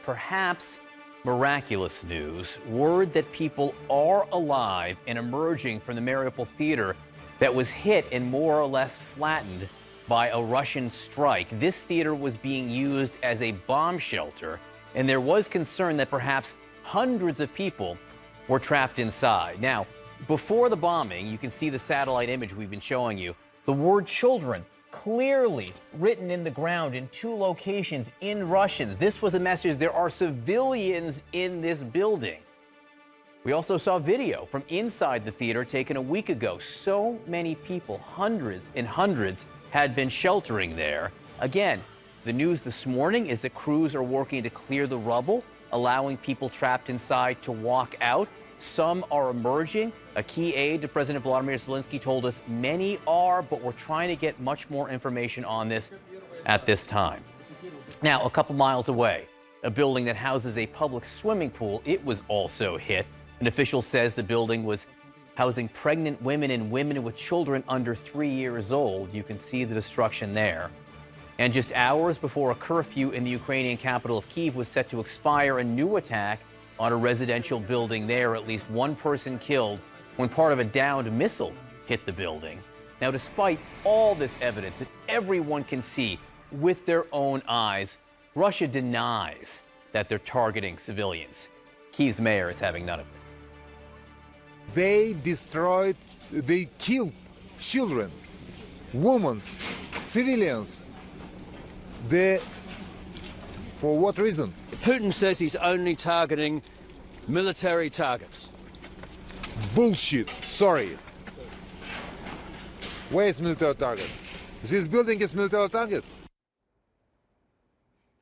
perhaps miraculous news. Word that people are alive and emerging from the Mariupol theater that was hit and more or less flattened by a Russian strike. This theater was being used as a bomb shelter, and there was concern that perhaps hundreds of people were trapped inside. Now, before the bombing, you can see the satellite image we've been showing you. The word children clearly written in the ground in 2 locations in Russians. This was a message: there are civilians in this building. We also saw video from inside the theater taken a week ago. So many people, hundreds and hundreds, had been sheltering there. Again, the news this morning is that crews are working to clear the rubble, allowing people trapped inside to walk out. Some are emerging. A key aide to President Volodymyr Zelensky told us many are, but we're trying to get much more information on this at this time. Now, a couple miles away, a building that houses a public swimming pool, it was also hit. An official says the building was housing pregnant women and women with children under 3 years old. You can see the destruction there. And just hours before a curfew in the Ukrainian capital of Kyiv was set to expire, a new attack on a residential building there. At least one person killed when part of a downed missile hit the building. Now, despite all this evidence that everyone can see with their own eyes, Russia denies that they're targeting civilians. Kyiv's mayor is having none of it. They killed children, women, civilians. For what reason? Putin says he's only targeting military targets. Bullshit. Sorry. Where is military target? This building is military target.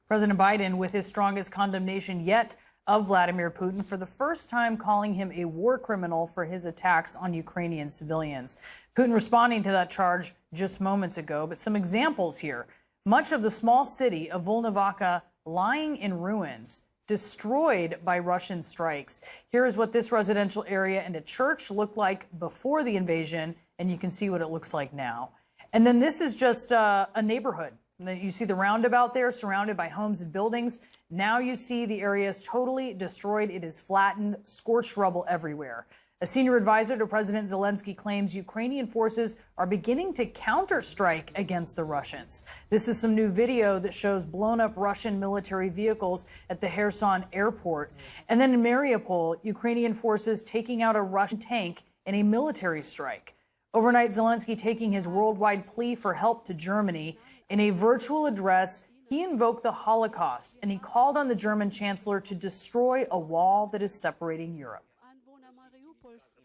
President Biden, with his strongest condemnation yet of Vladimir Putin, for the first time calling him a war criminal for his attacks on Ukrainian civilians. Putin responding to that charge just moments ago, but some examples here. Much of the small city of Volnovakha lying in ruins, destroyed by Russian strikes. Here is what this residential area and a church looked like before the invasion, and you can see what it looks like now. And then this is just a neighborhood. You see the roundabout there, surrounded by homes and buildings. Now you see the area is totally destroyed. It is flattened, scorched rubble everywhere. A senior advisor to President Zelensky claims Ukrainian forces are beginning to counterstrike against the Russians. This is some new video that shows blown-up Russian military vehicles at the Kherson airport. And then in Mariupol, Ukrainian forces taking out a Russian tank in a military strike. Overnight, Zelensky taking his worldwide plea for help to Germany. In a virtual address, he invoked the Holocaust, and he called on the German chancellor to destroy a wall that is separating Europe.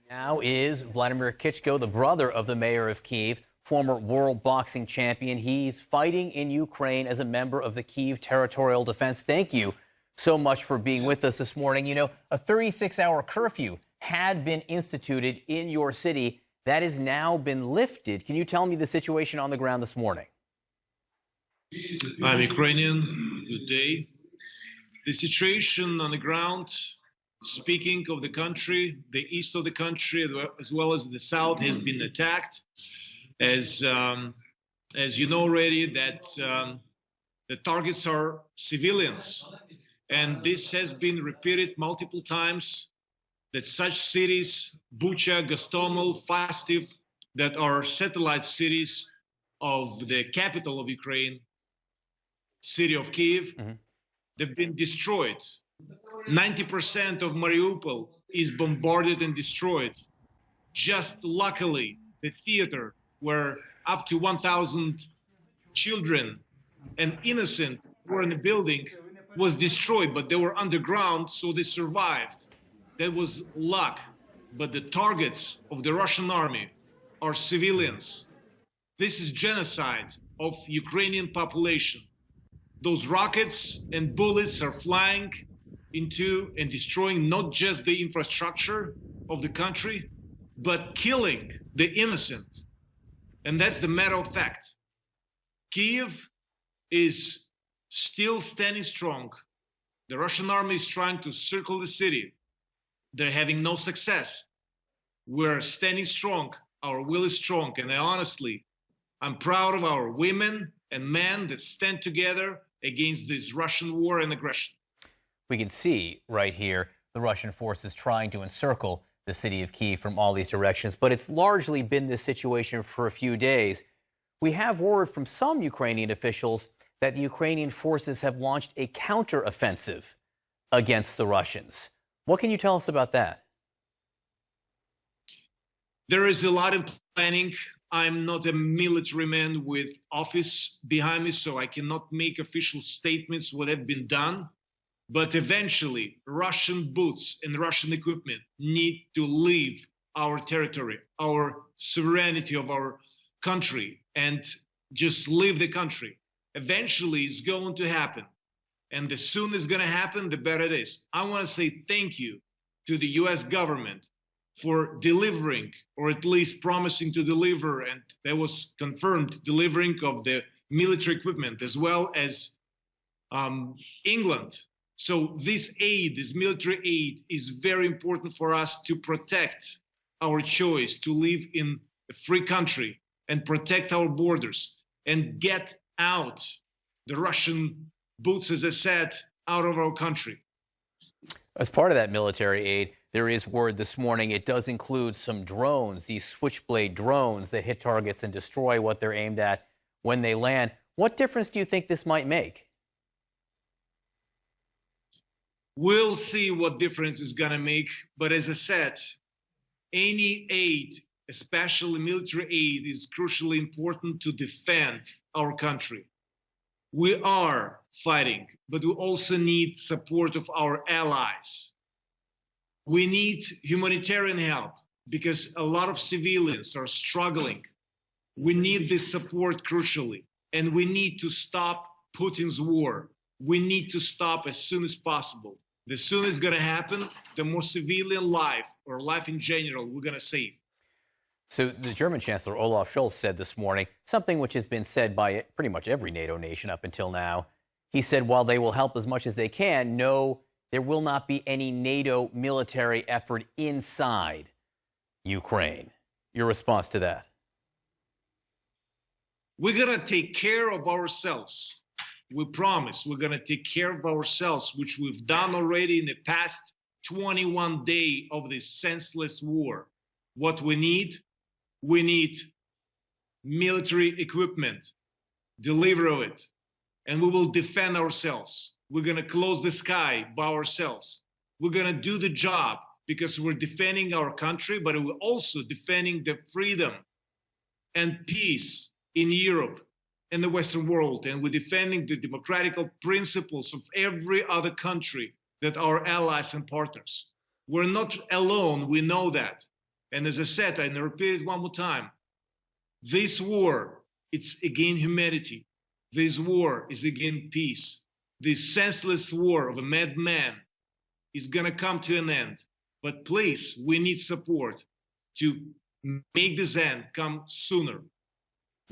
Now is Vladimir Klitschko, the brother of the mayor of Kyiv, former world boxing champion. He's fighting in Ukraine as a member of the Kyiv Territorial Defense. Thank you so much for being with us this morning. You know, a 36-hour curfew had been instituted in your city. That has now been lifted. Can you tell me the situation on the ground this morning? I'm Ukrainian. Good day. The situation on the ground, speaking of the country, the east of the country as well as the south, has been attacked. As you know already, that the targets are civilians, and this has been repeated multiple times. That such cities, Bucha, Gostomel, Fastiv, that are satellite cities of the capital of Ukraine, city of Kyiv, they've been destroyed. 90% of Mariupol is bombarded and destroyed. Just luckily, the theater where up to 1,000 children and innocent were in the building was destroyed, but they were underground, so they survived. That was luck. But the targets of the Russian army are civilians. This is genocide of Ukrainian population. Those rockets and bullets are flying into and destroying not just the infrastructure of the country, but killing the innocent. And that's the matter of fact. Kyiv is still standing strong. The Russian army is trying to circle the city. They're having no success. We're standing strong. Our will is strong. And I'm proud of our women and men that stand together against this Russian war and aggression. We can see right here the Russian forces trying to encircle the city of Kyiv from all these directions, but it's largely been this situation for a few days. We have word from some Ukrainian officials that the Ukrainian forces have launched a counteroffensive against the Russians. What can you tell us about that? There is a lot of planning. I'm not a military man with office behind me, so I cannot make official statements what have been done. But eventually, Russian boots and Russian equipment need to leave our territory, our sovereignty of our country, and just leave the country. Eventually, it's going to happen. And the sooner it's going to happen, the better it is. I want to say thank you to the US government for delivering, or at least promising to deliver, and that was confirmed, delivering of the military equipment, as well as England. So this aid, this military aid, is very important for us to protect our choice to live in a free country and protect our borders and get out the Russian boots, as I said, out of our country. As part of that military aid, there is word this morning it does include some drones, these Switchblade drones that hit targets and destroy what they're aimed at when they land. What difference do you think this might make? We'll see what difference it's going to make. But as I said, any aid, especially military aid, is crucially important to defend our country. We are fighting, but we also need support of our allies. We need humanitarian help because a lot of civilians are struggling. We need this support crucially, and we need to stop Putin's war. We need to stop as soon as possible. The sooner it's going to happen, the more civilian life, or life in general, we're going to save. So the German Chancellor Olaf Scholz said this morning something which has been said by pretty much every NATO nation up until now. He said while they will help as much as they can, no, there will not be any NATO military effort inside Ukraine. Your response to that? We're going to take care of ourselves. We promise we're going to take care of ourselves, which we've done already in the past 21 days of this senseless war. What we need military equipment, deliver of it, and we will defend ourselves. We're going to close the sky by ourselves. We're going to do the job because we're defending our country, but we're also defending the freedom and peace in Europe and the Western world. And we're defending the democratic principles of every other country that are allies and partners. We're not alone, we know that. And as I said, and I repeat it one more time, this war, it's against humanity. This war is against peace. This senseless war of a madman is going to come to an end. But please, we need support to make this end come sooner.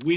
We